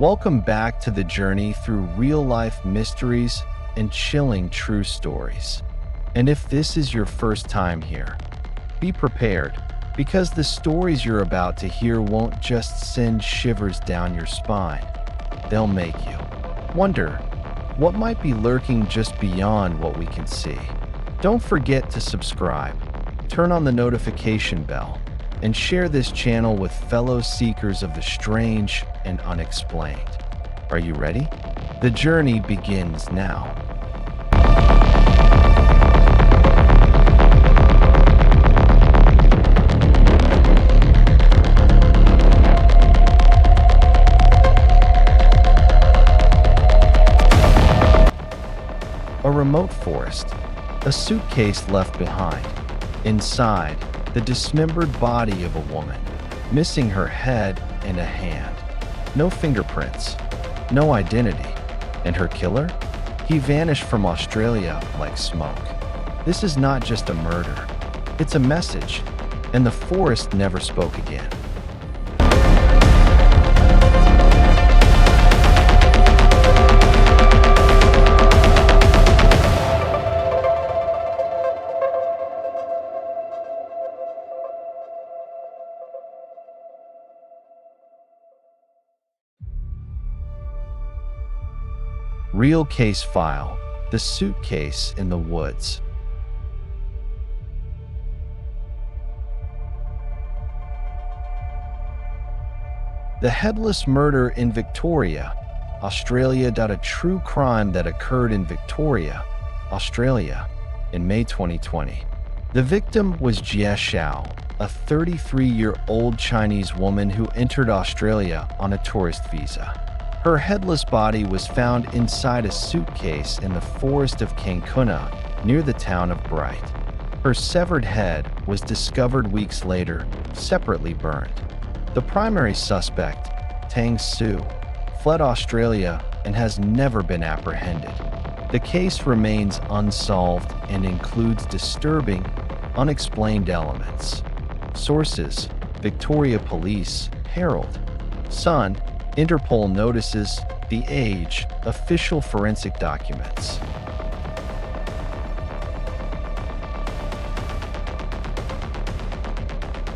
Welcome back to the journey through real-life mysteries and chilling true stories. And if this is your first time here, be prepared, because the stories you're about to hear won't just send shivers down your spine. They'll make you wonder what might be lurking just beyond what we can see. Don't forget to subscribe, turn on the notification bell, and share this channel with fellow seekers of the strange and unexplained. Are you ready? The journey begins now. A remote forest, a suitcase left behind. Inside, the dismembered body of a woman, missing her head and a hand. No fingerprints, no identity. And her killer? He vanished from Australia like smoke. This is not just a murder, it's a message, and the forest never spoke again. Real case file: the suitcase in the woods. The headless murder in Victoria, Australia. A true crime that occurred in Victoria, Australia, in May 2020. The victim was Jie Shao, a 33-year-old Chinese woman who entered Australia on a tourist visa. Her headless body was found inside a suitcase in the forest of Kyoto, near the town of Bright. Her severed head was discovered weeks later, separately burned. The primary suspect, Tang Su, fled Australia and has never been apprehended. The case remains unsolved and includes disturbing, unexplained elements. Sources: Victoria Police, Herald, Sun, Interpol notices, The Age, official forensic documents.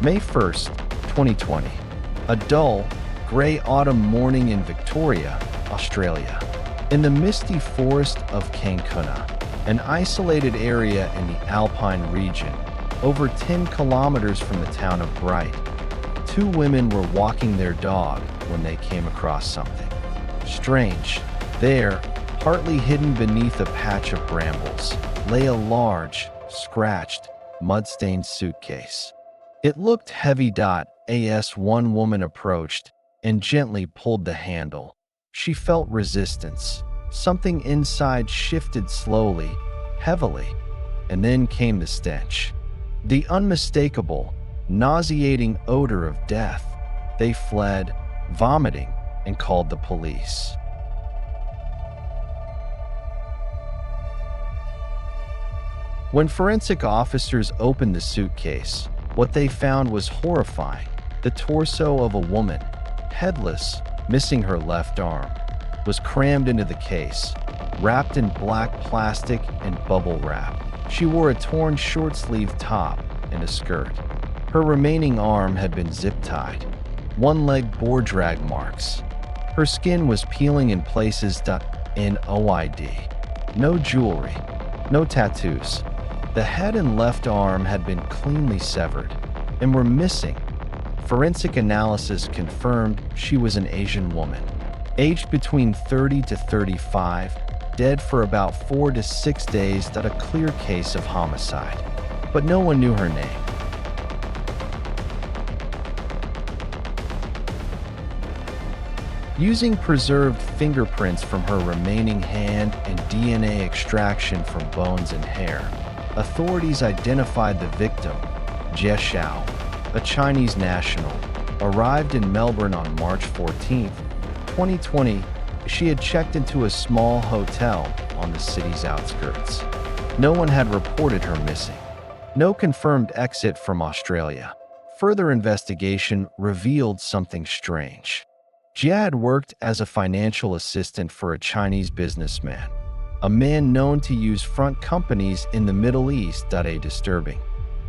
May 1st, 2020. A dull, gray autumn morning in Victoria, Australia. In the misty forest of Kyoto, an isolated area in the Alpine region, over 10 kilometers from the town of Bright, two women were walking their dog when they came across something strange. There, partly hidden beneath a patch of brambles, lay a large, scratched, mud-stained suitcase. It looked heavy. As one woman approached and gently pulled the handle, she felt resistance. Something inside shifted slowly, heavily, and then came the stench. The unmistakable, nauseating odor of death. They fled, vomiting, and called the police. When forensic officers opened the suitcase, what they found was horrifying. The torso of a woman, headless, missing her left arm, was crammed into the case, wrapped in black plastic and bubble wrap. She wore a torn short-sleeved top and a skirt. Her remaining arm had been zip-tied. One leg bore drag marks. Her skin was peeling in places. NOID. No jewelry, no tattoos. The head and left arm had been cleanly severed and were missing. Forensic analysis confirmed she was an Asian woman, aged between 30 to 35, dead for about 4 to 6 days. A clear case of homicide, but no one knew her name. Using preserved fingerprints from her remaining hand and DNA extraction from bones and hair, authorities identified the victim, Jie Shao, a Chinese national, arrived in Melbourne on March 14, 2020. She had checked into a small hotel on the city's outskirts. No one had reported her missing. No confirmed exit from Australia. Further investigation revealed something strange. Jie had worked as a financial assistant for a Chinese businessman, a man known to use front companies in the Middle East. A disturbing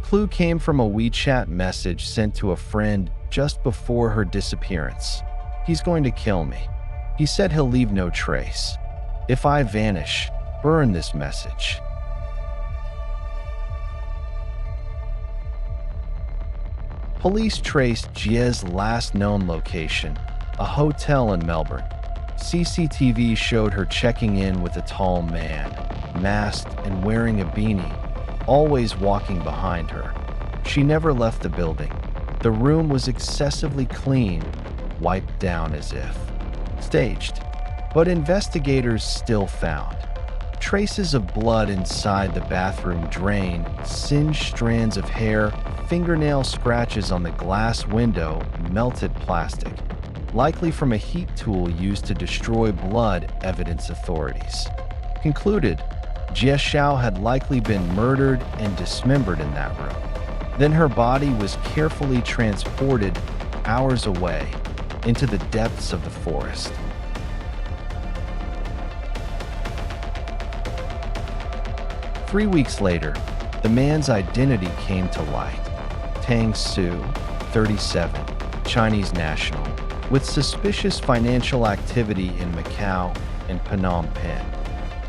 clue came from a WeChat message sent to a friend just before her disappearance. "He's going to kill me. He said he'll leave no trace. If I vanish, burn this message." Police traced Jie's last known location, a hotel in Melbourne. CCTV showed her checking in with a tall man, masked and wearing a beanie, always walking behind her. She never left the building. The room was excessively clean, wiped down as if staged. But investigators still found traces of blood inside the bathroom drain, singed strands of hair, fingernail scratches on the glass window, melted plastic, likely from a heat tool used to destroy blood, evidence authorities concluded. Jie Shao had likely been murdered and dismembered in that room. Then her body was carefully transported hours away into the depths of the forest. Three weeks later, the man's identity came to light. Tang Su, 37, Chinese national, with suspicious financial activity in Macau and Phnom Penh.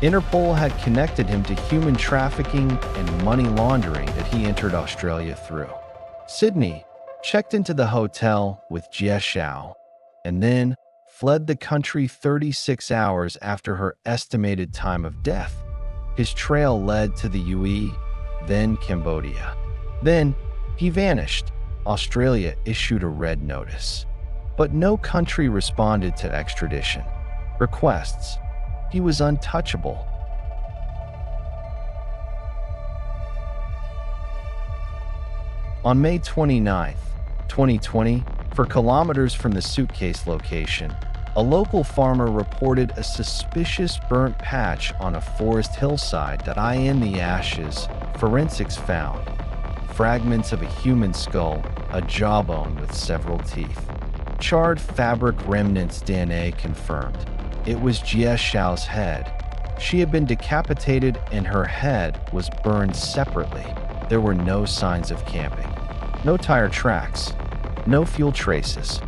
Interpol had connected him to human trafficking and money laundering that he entered Australia through. Sydney checked into the hotel with Jie Shao and then fled the country 36 hours after her estimated time of death. His trail led to the UAE, then Cambodia. Then he vanished. Australia issued a red notice, but no country responded to extradition requests. He was untouchable. On May 29, 2020, 4 kilometers from the suitcase location, a local farmer reported a suspicious burnt patch on a forest hillside. In the ashes, forensics found fragments of a human skull, a jawbone with several teeth. Charred fabric remnants. DNA confirmed it was Jie Shao's head. She had been decapitated and her head was burned separately. There were no signs of camping, no tire tracks, no fuel traces.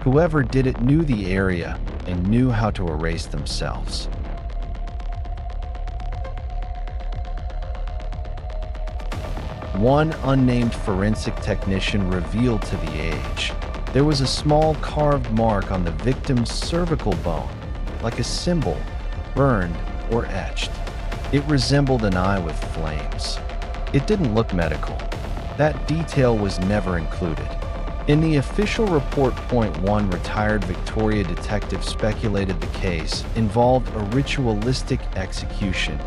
Whoever did it knew the area and knew how to erase themselves. One unnamed forensic technician revealed to the age. There was a small carved mark on the victim's cervical bone, like a symbol, burned or etched. It resembled an eye with flames. It didn't look medical. That detail was never included. In the official report, one retired Victoria detective speculated the case involved a ritualistic execution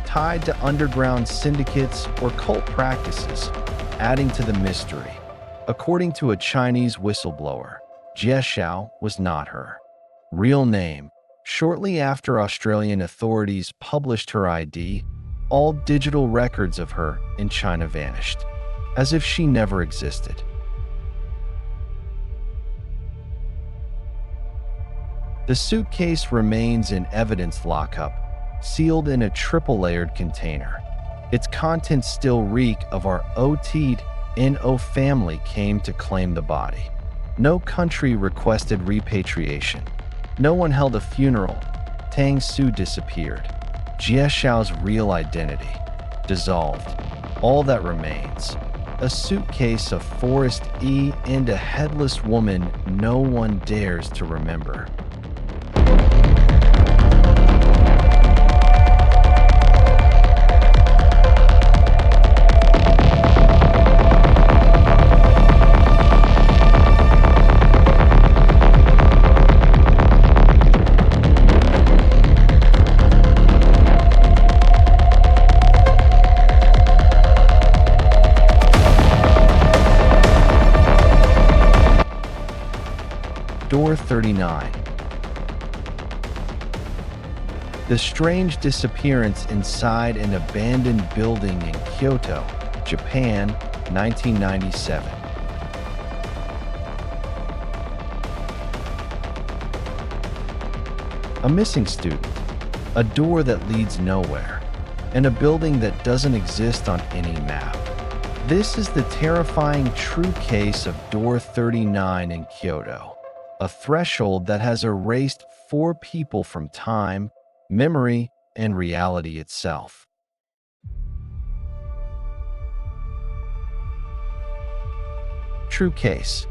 tied to underground syndicates or cult practices, adding to the mystery. According to a Chinese whistleblower, Jie Shao was not her real name. Shortly after Australian authorities published her ID, all digital records of her in China vanished, as if she never existed. The suitcase remains in evidence lockup, sealed in a triple-layered container. Its contents still reek of our OT'd NO family came to claim the body. No country requested repatriation. No one held a funeral. Tang Su disappeared. Jie Shao's real identity dissolved. All that remains, a suitcase of Forest E and a headless woman no one dares to remember. Door 39. The strange disappearance inside an abandoned building in Kyoto, Japan, 1997. a missing student, a door that leads nowhere, and a building that doesn't exist on any map. This is the terrifying true case of Door 39 in Kyoto, a threshold that has erased 4 people from time, memory, and reality itself. True case.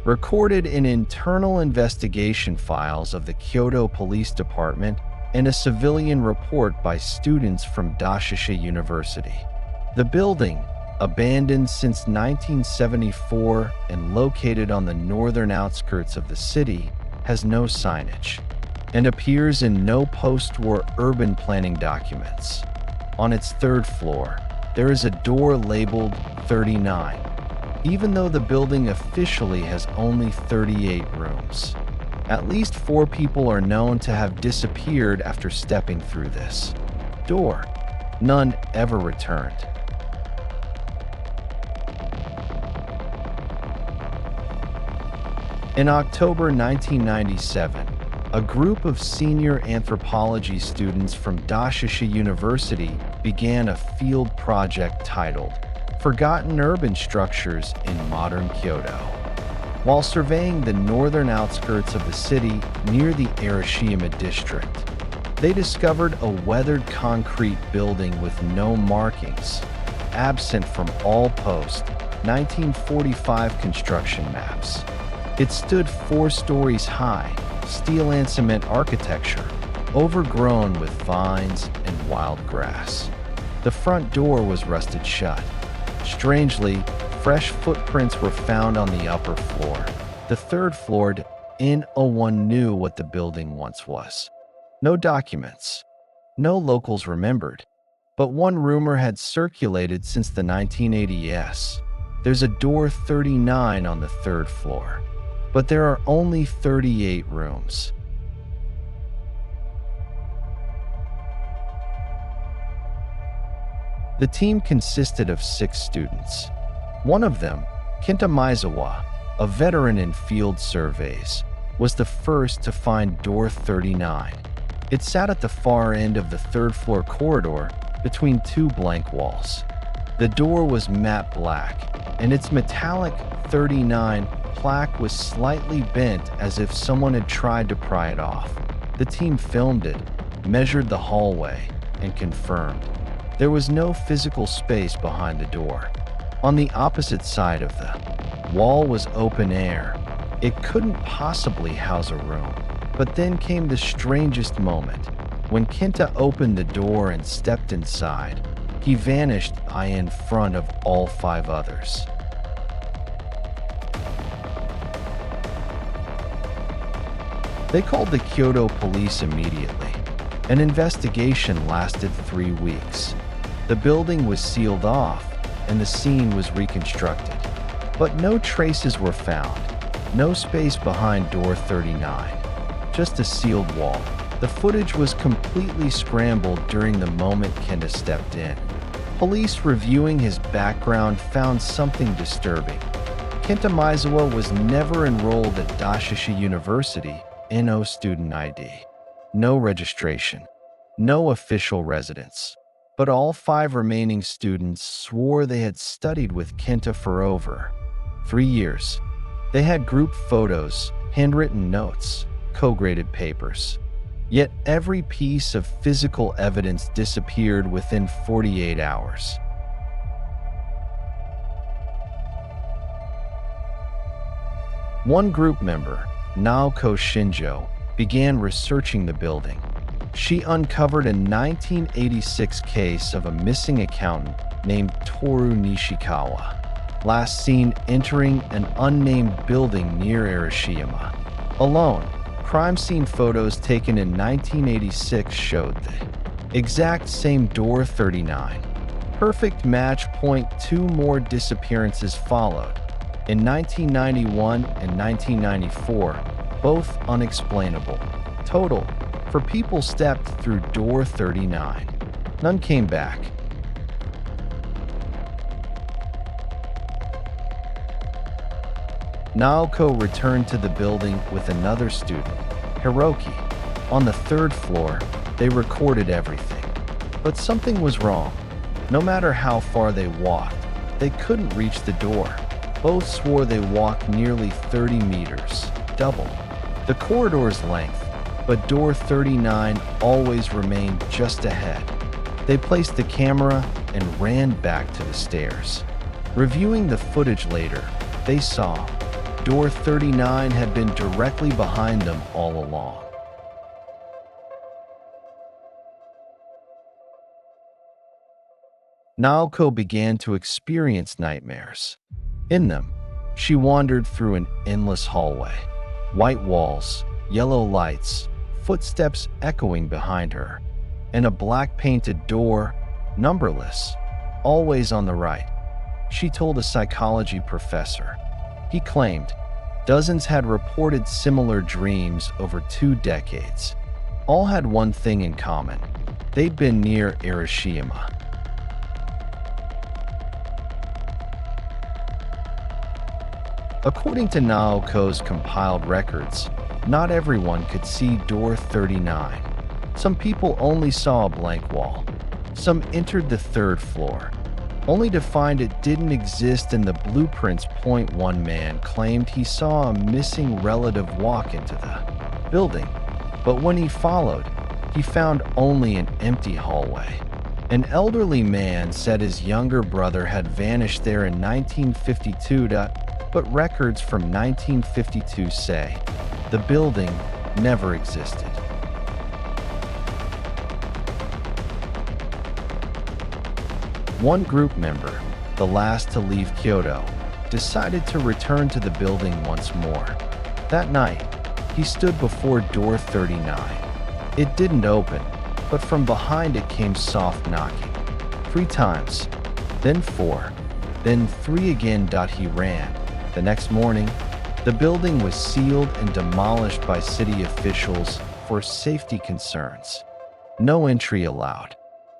Recorded in internal investigation files of the Kyoto Police Department and a civilian report by students from Dashusha University. The building, abandoned since 1974 and located on the northern outskirts of the city, has no signage and appears in no post-war urban planning documents. On its 3rd floor, there is a door labeled 39, even though the building officially has only 38 rooms. At least 4 people are known to have disappeared after stepping through this door. None ever returned. In October 1997, a group of senior anthropology students from Dashusha University began a field project titled Forgotten Urban Structures in Modern Kyoto. While surveying the northern outskirts of the city near the Arashiyama district, they discovered a weathered concrete building with no markings, absent from all post-1945 construction maps. It stood 4 stories high, steel and cement architecture, overgrown with vines and wild grass. The front door was rusted shut. Strangely, fresh footprints were found on the upper floor. The 3rd floor, no one knew what the building once was. No documents. No locals remembered. But one rumor had circulated since the 1980s. There's a door 39 on the 3rd floor, but there are only 38 rooms. The team consisted of 6 students. One of them, Kenta Mizawa, a veteran in field surveys, was the first to find door 39. It sat at the far end of the 3rd floor corridor between 2 blank walls. The door was matte black, and its metallic 39 plaque was slightly bent as if someone had tried to pry it off. The team filmed it, measured the hallway, and confirmed there was no physical space behind the door. On the opposite side of the wall was open air. It couldn't possibly house a room. But then came the strangest moment. When Kenta opened the door and stepped inside, he vanished in front of all 5 others. They called the Kyoto police immediately. An investigation lasted 3 weeks. The building was sealed off, and the scene was reconstructed. But no traces were found. No space behind door 39. Just a sealed wall. The footage was completely scrambled during the moment Kenta stepped in. Police reviewing his background found something disturbing. Kenta Mizawa was never enrolled at Dashusha University, no student ID, no registration, no official residence. But all 5 remaining students swore they had studied with Kenta for over 3 years. They had group photos, handwritten notes, co-graded papers. Yet every piece of physical evidence disappeared within 48 hours. One group member, Naoko Shinjo, began researching the building. She uncovered a 1986 case of a missing accountant named Toru Nishikawa, last seen entering an unnamed building near Arashiyama. Alone, crime scene photos taken in 1986 showed the exact same door 39. Perfect match. 2 more disappearances followed, in 1991 and 1994, both unexplainable. Total, for people stepped through door 39. None came back. Naoko returned to the building with another student, Hiroki. On the third floor, they recorded everything. But something was wrong. No matter how far they walked, they couldn't reach the door. Both swore they walked nearly 30 meters, double the corridor's length, but door 39 always remained just ahead. They placed the camera and ran back to the stairs. Reviewing the footage later, they saw door 39 had been directly behind them all along. Naoko began to experience nightmares. In them, she wandered through an endless hallway. White walls, yellow lights, footsteps echoing behind her, and a black painted door, numberless, always on the right. She told a psychology professor. He claimed dozens had reported similar dreams over 2 decades. All had one thing in common. They'd been near Hiroshima. According to Naoko's compiled records, not everyone could see door 39. Some people only saw a blank wall. Some entered the third floor, only to find it didn't exist in the blueprints. One man claimed he saw a missing relative walk into the building, but when he followed, he found only an empty hallway. An elderly man said his younger brother had vanished there in 1952, but records from 1952 say the building never existed. One group member, the last to leave Kyoto, decided to return to the building once more. That night, he stood before door 39. It didn't open, but from behind it came soft knocking. 3 times, then 4, then 3 again. He ran. The next morning, the building was sealed and demolished by city officials for safety concerns. No entry allowed.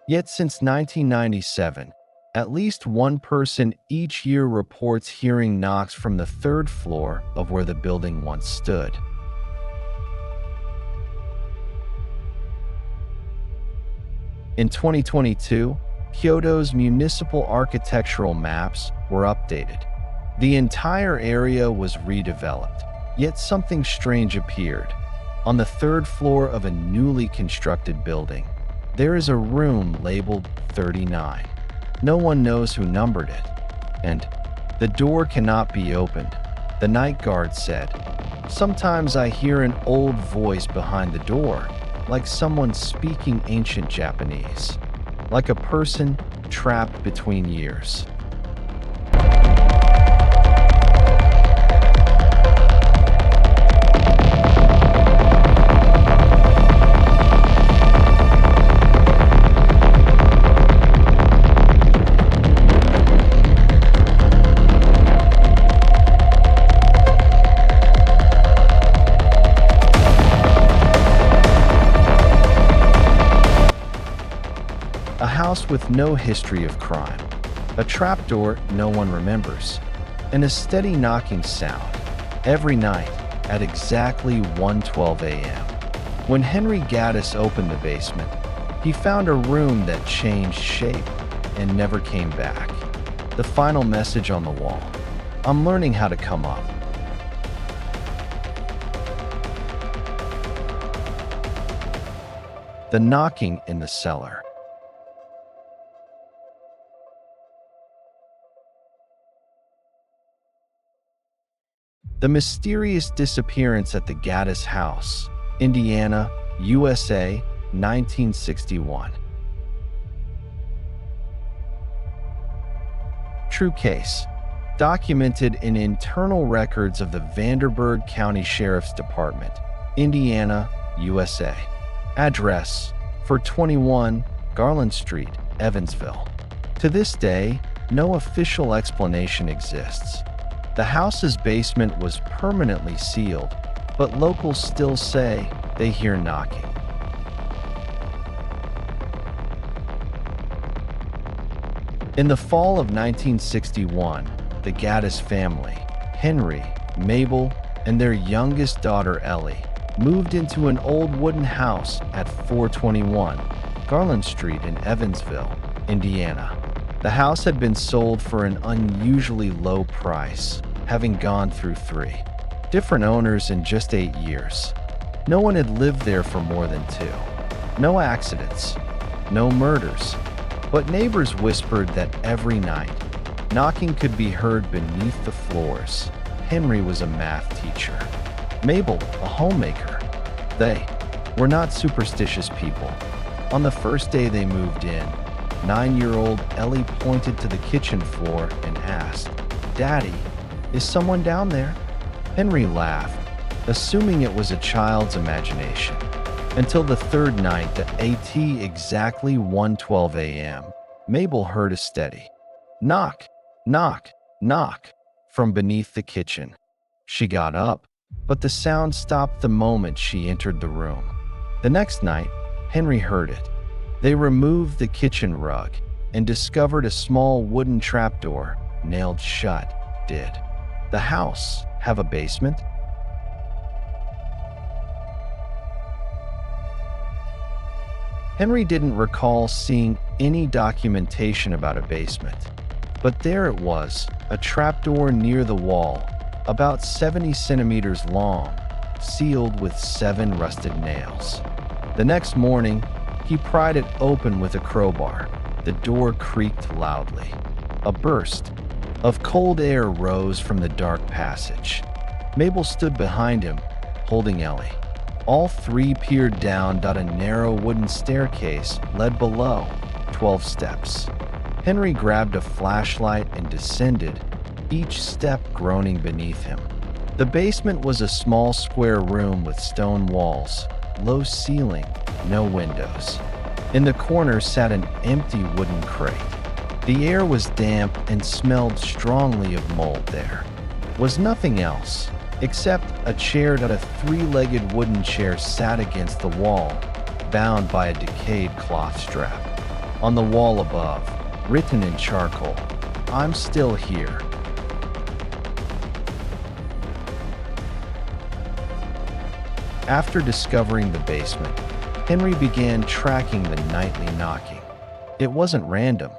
Yet since 1997, at least one person each year reports hearing knocks from the 3rd floor of where the building once stood. In 2022, Kyoto's municipal architectural maps were updated. The entire area was redeveloped, yet something strange appeared. On the 3rd floor of a newly constructed building, there is a room labeled 39. No one knows who numbered it, and the door cannot be opened, the night guard said. Sometimes I hear an old voice behind the door, like someone speaking ancient Japanese, like a person trapped between years. A house with no history of crime, a trapdoor no one remembers, and a steady knocking sound every night at exactly 1:12 a.m. When Henry Gaddis opened the basement, he found a room that changed shape and never came back. The final message on the wall: I'm learning how to come up. The knocking in the cellar. The mysterious disappearance at the Gaddis house, Indiana, USA, 1961. True case. Documented in internal records of the Vanderburgh County Sheriff's Department, Indiana, USA. Address: 421 Garland Street, Evansville. To this day, no official explanation exists. The house's basement was permanently sealed, but locals still say they hear knocking. In the fall of 1961, the Gaddis family, Henry, Mabel, and their youngest daughter Ellie, moved into an old wooden house at 421 Garland Street in Evansville, Indiana. The house had been sold for an unusually low price, having gone through 3 different owners in just 8 years. No one had lived there for more than 2. No accidents, no murders, but neighbors whispered that every night, knocking could be heard beneath the floors. Henry was a math teacher. Mabel, a homemaker. They were not superstitious people. On the first day they moved in, 9-year-old Ellie pointed to the kitchen floor and asked, "Daddy, is someone down there?" Henry laughed, assuming it was a child's imagination. Until the third night at exactly 1:12 a.m., Mabel heard a steady knock, knock, knock from beneath the kitchen. She got up, but the sound stopped the moment she entered the room. The next night, Henry heard it. They removed the kitchen rug and discovered a small wooden trapdoor nailed shut. Did the house have a basement? Henry didn't recall seeing any documentation about a basement, but there it was, a trapdoor near the wall, about 70 centimeters long, sealed with 7 rusted nails. The next morning, he pried it open with a crowbar. The door creaked loudly. A burst of cold air rose from the dark passage. Mabel stood behind him, holding Ellie. All 3 peered down. A narrow wooden staircase led below, 12 steps. Henry grabbed a flashlight and descended, each step groaning beneath him. The basement was a small square room with stone walls, low ceiling, no windows. In the corner sat an empty wooden crate. The air was damp and smelled strongly of mold. There was nothing else except a chair. A 3-legged wooden chair sat against the wall, bound by a decayed cloth strap. On the wall above, written in charcoal, "I'm still here." After discovering the basement, Henry began tracking the nightly knocking. It wasn't random.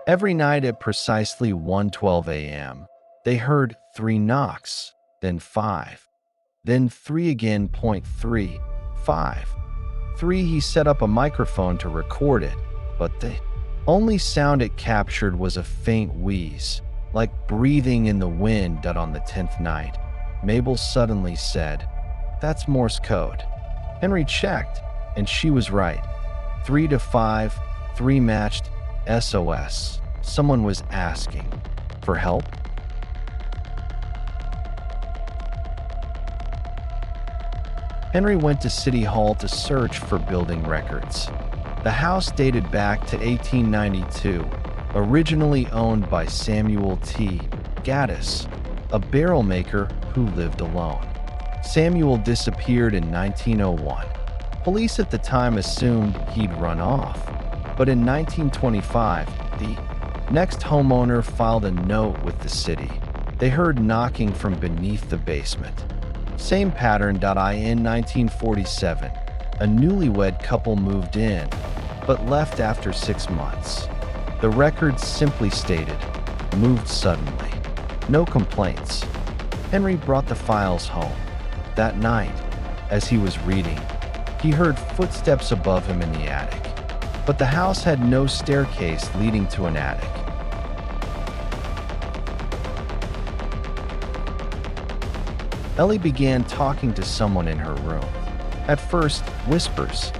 Every night at precisely 1:12 a.m., they heard 3 knocks, then 5, then 3 again. 3, 5, 3. He set up a microphone to record it, but the only sound it captured was a faint wheeze, like breathing in the wind. On the 10th night, Mabel suddenly said, "That's Morse code." Henry checked, and she was right. 3 to 5, 3 matched. SOS. Someone was asking for help. Henry went to City Hall to search for building records. The house dated back to 1892, originally owned by Samuel T. Gaddis, a barrel maker who lived alone. Samuel disappeared in 1901. Police at the time assumed he'd run off, but in 1925, the next homeowner filed a note with the city. They heard knocking from beneath the basement. Same pattern. In 1947, a newlywed couple moved in, but left after 6 months. The records simply stated, "Moved suddenly." No complaints. Henry brought the files home. That night, as he was reading, he heard footsteps above him in the attic, but the house had no staircase leading to an attic. Ellie began talking to someone in her room. At first, whispers,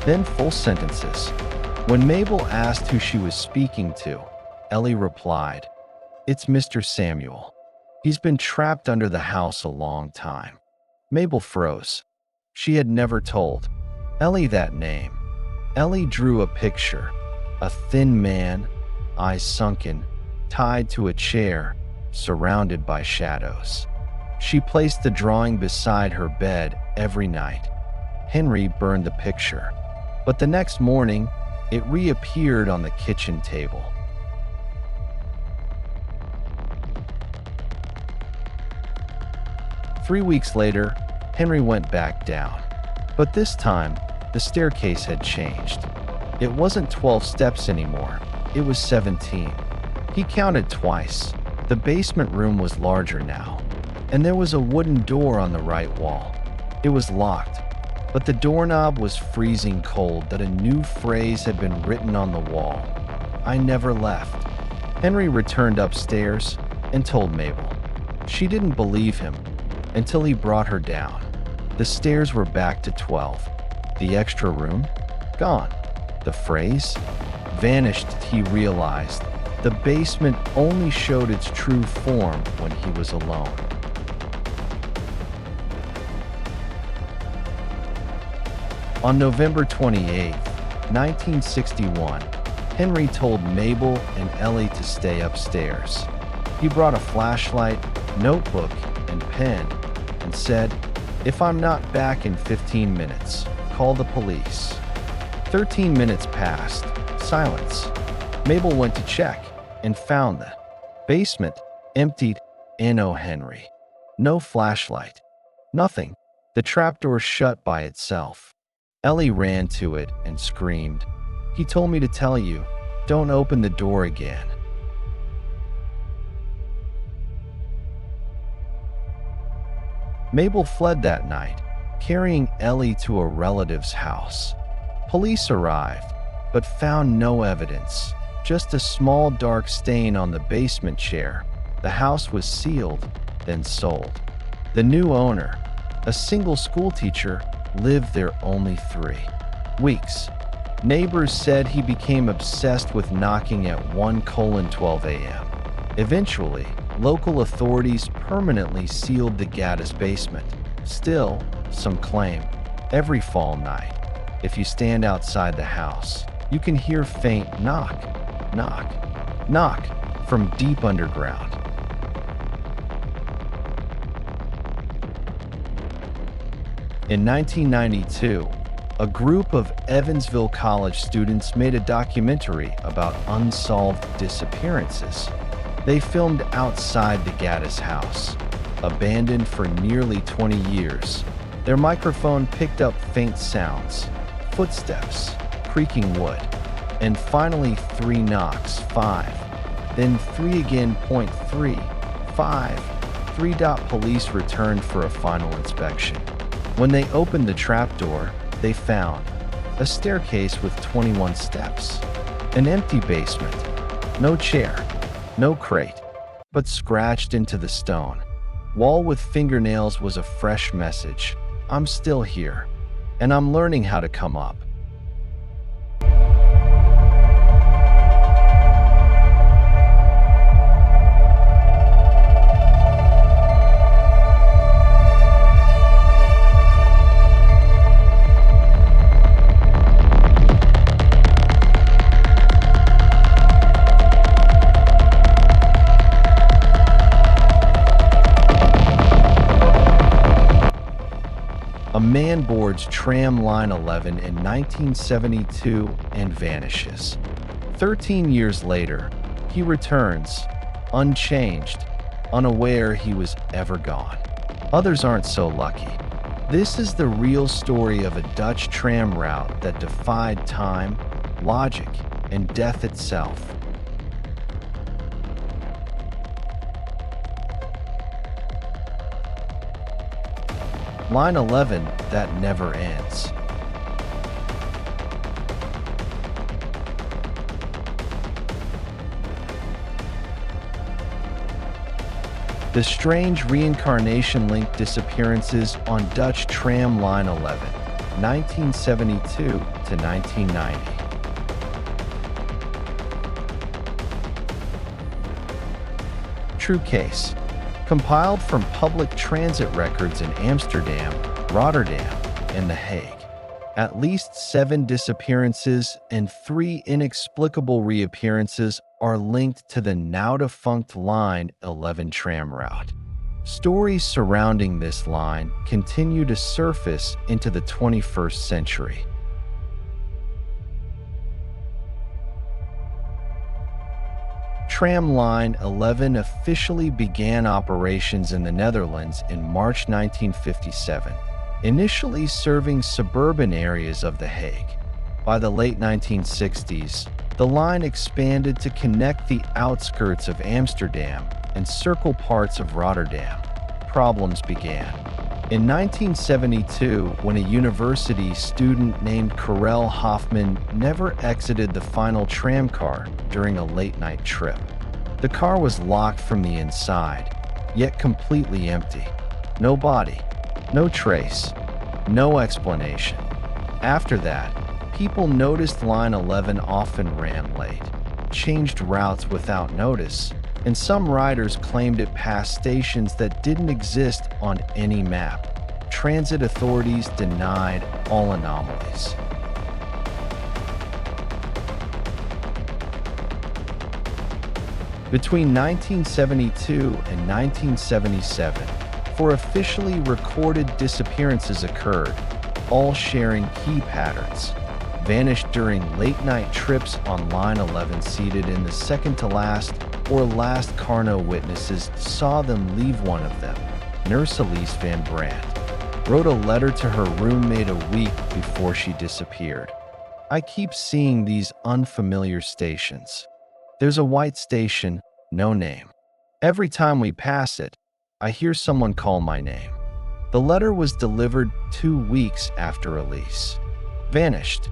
then full sentences. When Mabel asked who she was speaking to, Ellie replied, "It's Mr. Samuel. He's been trapped under the house a long time." Mabel froze. She had never told Ellie that name. Ellie drew a picture. A thin man, eyes sunken, tied to a chair, surrounded by shadows. She placed the drawing beside her bed every night. Henry burned the picture, but the next morning, it reappeared on the kitchen table. "3 weeks later, Henry went back down. But this time, the staircase had changed. It wasn't 12 steps anymore. It was 17. He counted twice. The basement room was larger now, and there was a wooden door on the right wall. It was locked, but the doorknob was freezing cold that a new phrase had been written on the wall. I never left. Henry returned upstairs and told Mabel. She didn't believe him until he brought her down. The stairs were back to 12. The extra room? Gone. The phrase? Vanished, he realized. The basement only showed its true form when he was alone. On November 28, 1961, Henry told Mabel and Ellie to stay upstairs. He brought a flashlight, notebook, and pen and said, "If I'm not back in 15 minutes, call the police." 13 minutes passed. Silence. Mabel went to check and found the basement emptied and no Henry. No flashlight. Nothing. The trapdoor shut by itself. Ellie ran to it and screamed, "He told me to tell you, don't open the door again." Mabel fled that night, carrying Ellie to a relative's house. Police arrived, but found no evidence, just a small dark stain on the basement chair. The house was sealed, then sold. The new owner, a single schoolteacher, lived there only 3 weeks. Neighbors said he became obsessed with knocking at 1:12 a.m. Eventually, local authorities permanently sealed the Gaddis basement. Still, some claim, every fall night, if you stand outside the house, you can hear faint knock, knock, knock from deep underground. In 1992, a group of Evansville College students made a documentary about unsolved disappearances. They filmed outside the Gaddis house, abandoned for nearly 20 years. Their microphone picked up faint sounds, footsteps, creaking wood, and finally 3 knocks, 5, then 3 again, point 3, 5. 3. Police returned for a final inspection. When they opened the trapdoor, they found a staircase with 21 steps, an empty basement, no chair, no crate, but scratched into the stone. Wall with fingernails was a fresh message. I'm still here, and I'm learning how to come up. A man boards tram line 11 in 1972 and vanishes. 13 years later, he returns, unchanged, unaware he was ever gone. Others aren't so lucky. This is the real story of a Dutch tram route that defied time, logic, and death itself. Line 11 that never ends. The strange reincarnation-linked disappearances on Dutch tram line 11, 1972 to 1990. True case. Compiled from public transit records in Amsterdam, Rotterdam, and The Hague. At least 7 disappearances and 3 inexplicable reappearances are linked to the now-defunct Line 11 tram route. Stories surrounding this line continue to surface into the 21st century. Tram Line 11 officially began operations in the Netherlands in March 1957, initially serving suburban areas of The Hague. By the late 1960s, the line expanded to connect the outskirts of Amsterdam and circle parts of Rotterdam. Problems began. In 1972, when a university student named Karel Hoffman never exited the final tramcar during a late-night trip. The car was locked from the inside, yet completely empty. No body, no trace, no explanation. After that, people noticed Line 11 often ran late, changed routes without notice, and some riders claimed it passed stations that didn't exist on any map. Transit authorities denied all anomalies. Between 1972 and 1977, 4 officially recorded disappearances occurred, all sharing key patterns. Vanished during late-night trips on Line 11, seated in the second-to-last or last car. No witnesses saw them leave. One of them, nurse Elise van Brandt, wrote a letter to her roommate a week before she disappeared. "I keep seeing these unfamiliar stations. There's a white station, no name. Every time we pass it, I hear someone call my name." The letter was delivered 2 weeks after Elise vanished.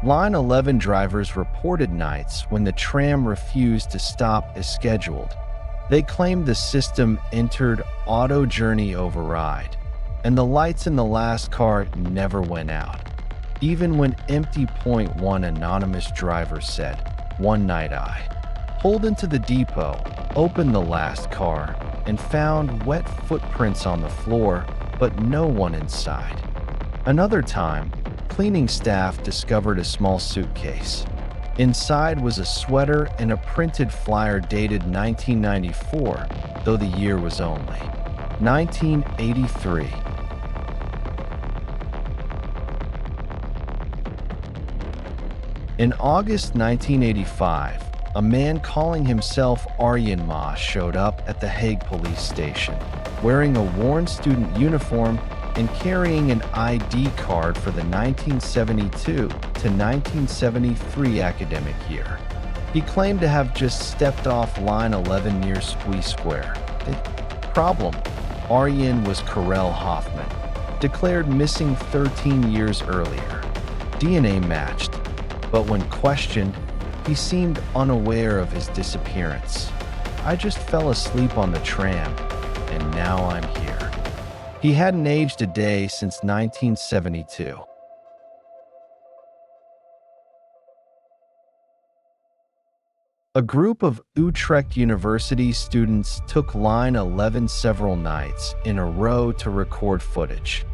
Line 11 drivers reported nights when the tram refused to stop as scheduled. They claimed the system entered auto journey override, and the lights in the last car never went out. Even when empty. One anonymous driver said, "One night I pulled into the depot, opened the last car, and found wet footprints on the floor, but no one inside." Another time, cleaning staff discovered a small suitcase. Inside was a sweater and a printed flyer dated 1994, though the year was only 1983. In August 1985, a man calling himself Arjen Ma showed up at the Hague police station, wearing a worn student uniform and carrying an ID card for the 1972 to 1973 academic year. He claimed to have just stepped off Line 11 near Spui Square. The problem: Arjen was Karel Hoffman, declared missing 13 years earlier. DNA matched, but when questioned, he seemed unaware of his disappearance. "I just fell asleep on the tram, and now I'm here." He hadn't aged a day since 1972. A group of Utrecht University students took Line 11 several nights in a row to record footage.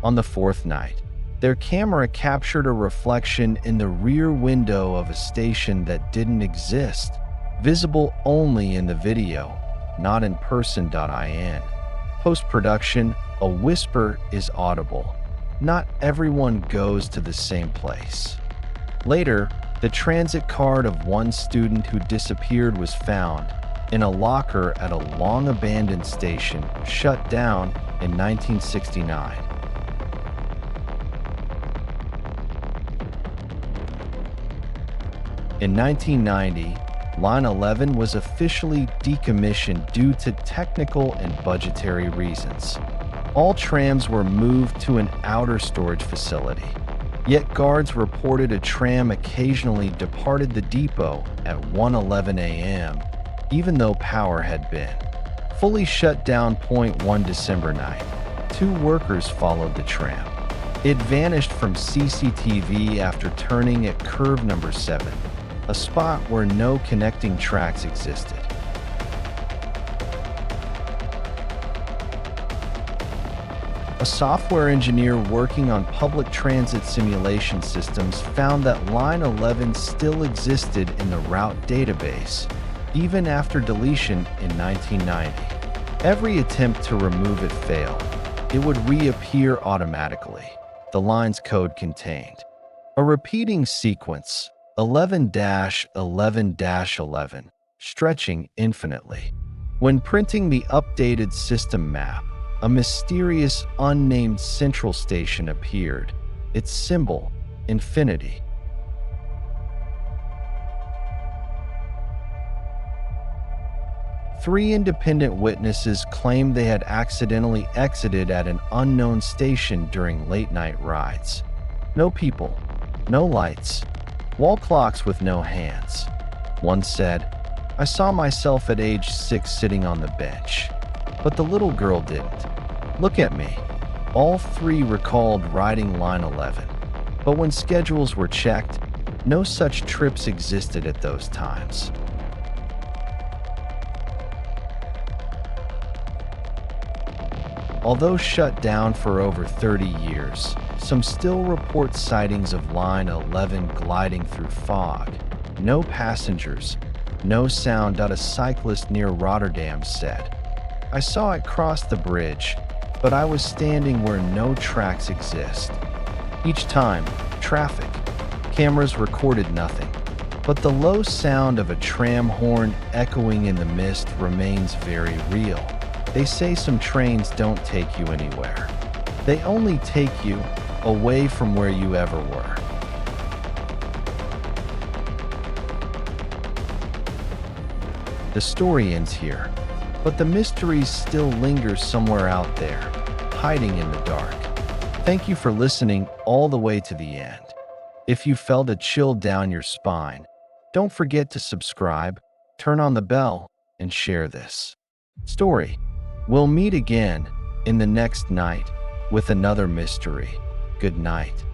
On the 4th night, their camera captured a reflection in the rear window of a station that didn't exist, visible only in the video, not in person.in. Post-production, a whisper is audible. Not everyone goes to the same place. Later, the transit card of one student who disappeared was found in a locker at a long-abandoned station shut down in 1969. In 1990, Line 11 was officially decommissioned due to technical and budgetary reasons. All trams were moved to an outer storage facility. Yet guards reported a tram occasionally departed the depot at 1:11 a.m., even though power had been fully shut down. 1 December night, 2 workers followed the tram. It vanished from CCTV after turning at curve number 7, a spot where no connecting tracks existed. A software engineer working on public transit simulation systems found that Line 11 still existed in the route database, even after deletion in 1990. Every attempt to remove it failed. It would reappear automatically, the line's code contained. A repeating sequence, 11-11-11, stretching infinitely. When printing the updated system map, a mysterious, unnamed central station appeared, its symbol, infinity. Three independent witnesses claimed they had accidentally exited at an unknown station during late-night rides. No people, no lights, wall clocks with no hands. One said, "I saw myself at age 6 sitting on the bench, but the little girl didn't. Look at me." All three recalled riding line 11, but when schedules were checked, no such trips existed at those times. Although shut down for over 30 years, some still report sightings of Line 11 gliding through fog. No passengers, no sound. A cyclist near Rotterdam said, "I saw it cross the bridge, but I was standing where no tracks exist." Each time, traffic cameras recorded nothing, but the low sound of a tram horn echoing in the mist remains very real. They say some trains don't take you anywhere. They only take you away from where you ever were. The story ends here, but the mystery still lingers somewhere out there, hiding in the dark. Thank you for listening all the way to the end. If you felt a chill down your spine, don't forget to subscribe, turn on the bell, and share this story. We'll meet again in the next night with another mystery. Good night.